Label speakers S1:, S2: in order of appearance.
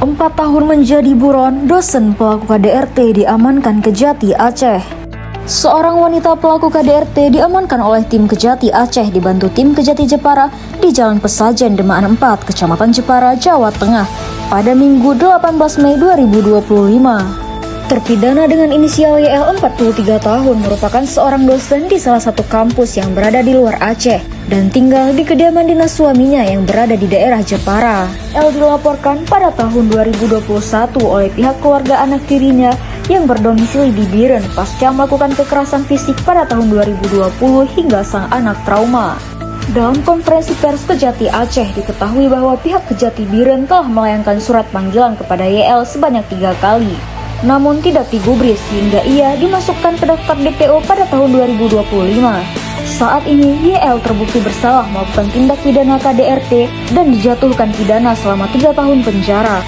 S1: 4 tahun menjadi buron, dosen pelaku KDRT diamankan Kejati, Aceh. Seorang wanita pelaku KDRT diamankan oleh tim Kejati Aceh dibantu tim Kejati Jepara di Jalan Pesajen, Demaan 4, Kecamatan Jepara, Jawa Tengah pada Minggu 18 Mei 2025. Terpidana dengan inisial YL 43 tahun merupakan seorang dosen di salah satu kampus yang berada di luar Aceh dan tinggal di kediaman dinas suaminya yang berada di daerah Jepara. L dilaporkan pada tahun 2021 oleh pihak keluarga anak tirinya yang berdomisili di Biren pasca melakukan kekerasan fisik pada tahun 2020 hingga sang anak trauma. Dalam konferensi pers Kejati Aceh diketahui bahwa pihak Kejati Biren telah melayangkan surat panggilan kepada YL sebanyak 3 kali. Namun tidak digubris hingga ia dimasukkan ke daftar DPO pada tahun 2025. Saat ini YL terbukti bersalah melakukan tindak pidana KDRT dan dijatuhkan pidana selama 3 tahun penjara.